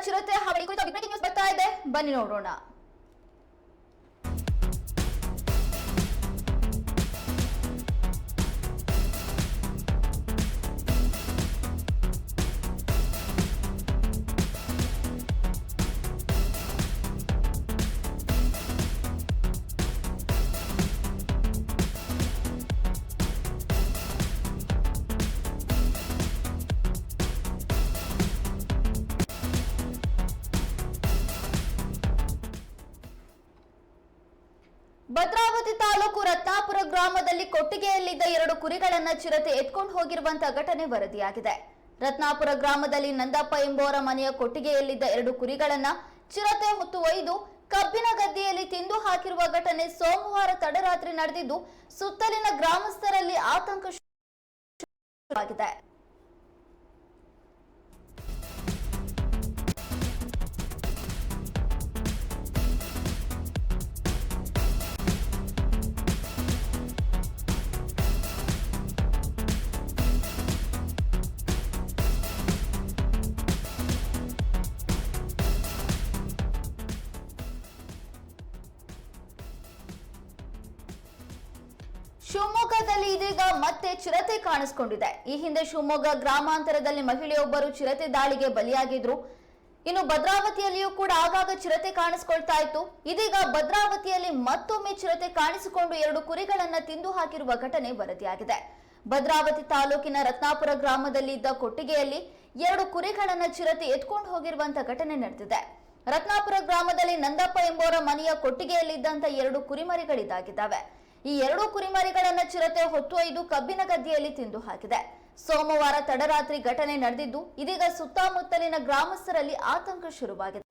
ಚಿರತೆ ಹಾವಳಿ ಕುರಿತ ಬ್ರೇಕಿಂಗ್ ನ್ಯೂಸ್ ಬರ್ತಾ ಇದೆ, ಬನ್ನಿ ನೋಡೋಣ. ಭದ್ರಾವತಿ ತಾಲೂಕು ರತ್ನಾಪುರ ಗ್ರಾಮದಲ್ಲಿ ಕೊಟ್ಟಿಗೆಯಲ್ಲಿದ್ದ 2 ಕುರಿಗಳನ್ನ ಚಿರತೆ ಎತ್ಕೊಂಡು ಹೋಗಿರುವಂತಹ ಘಟನೆ ವರದಿಯಾಗಿದೆ. ರತ್ನಾಪುರ ಗ್ರಾಮದಲ್ಲಿ ನಂದಪ್ಪ ಎಂಬುವರ ಮನೆಯ ಕೊಟ್ಟಿಗೆಯಲ್ಲಿದ್ದ 2 ಕುರಿಗಳನ್ನ ಚಿರತೆ ಹೊತ್ತು ಒಯ್ದು ಕಬ್ಬಿನ ಗದ್ದೆಯಲ್ಲಿ ತಿಂದು ಹಾಕಿರುವ ಘಟನೆ ಸೋಮವಾರ ತಡರಾತ್ರಿ ನಡೆದಿದ್ದು ಸುತ್ತಲಿನ ಗ್ರಾಮಸ್ಥರಲ್ಲಿ ಆತಂಕ ಶುರುವಾಗಿದೆ. ಶಿವಮೊಗ್ಗದಲ್ಲಿ ಇದೀಗ ಮತ್ತೆ ಚಿರತೆ ಕಾಣಿಸಿಕೊಂಡಿದೆ. ಈ ಹಿಂದೆ ಶಿವಮೊಗ್ಗ ಗ್ರಾಮಾಂತರದಲ್ಲಿ ಮಹಿಳೆಯೊಬ್ಬರು ಚಿರತೆ ದಾಳಿಗೆ ಬಲಿಯಾಗಿದ್ರು. ಇನ್ನು ಭದ್ರಾವತಿಯಲ್ಲಿಯೂ ಕೂಡ ಆಗಾಗ ಚಿರತೆ ಕಾಣಿಸಿಕೊಳ್ತಾ ಇತ್ತು. ಇದೀಗ ಭದ್ರಾವತಿಯಲ್ಲಿ ಮತ್ತೊಮ್ಮೆ ಚಿರತೆ ಕಾಣಿಸಿಕೊಂಡು 2 ಕುರಿಗಳನ್ನ ತಿಂದು ಹಾಕಿರುವ ಘಟನೆ ವರದಿಯಾಗಿದೆ. ಭದ್ರಾವತಿ ತಾಲೂಕಿನ ರತ್ನಾಪುರ ಗ್ರಾಮದಲ್ಲಿ ಇದ್ದ ಕೊಟ್ಟಿಗೆಯಲ್ಲಿ 2 ಕುರಿಗಳನ್ನ ಚಿರತೆ ಎತ್ಕೊಂಡು ಹೋಗಿರುವಂತಹ ಘಟನೆ ನಡೆದಿದೆ. ರತ್ನಾಪುರ ಗ್ರಾಮದಲ್ಲಿ ನಂದಪ್ಪ ಎಂಬುವರ ಮನೆಯ ಕೊಟ್ಟಿಗೆಯಲ್ಲಿದ್ದಂತ 2 ಕುರಿಮರಿಗಳಿದ್ದಾಗಿದ್ದಾವೆ. ಈ 2 ಕುರಿಮರಿಗಳನ್ನ ಚಿರತೆ ಹೊತ್ತು ಒಯ್ದು ಕಬ್ಬಿನ ಗದ್ದೆಯಲ್ಲಿ ತಿಂದು ಹಾಕಿದೆ. ಸೋಮವಾರ ತಡರಾತ್ರಿ ಘಟನೆ ನಡೆದಿದ್ದು ಇದೀಗ ಸುತ್ತಮುತ್ತಲಿನ ಗ್ರಾಮಸ್ಥರಲ್ಲಿ ಆತಂಕ ಶುರುವಾಗಿದೆ.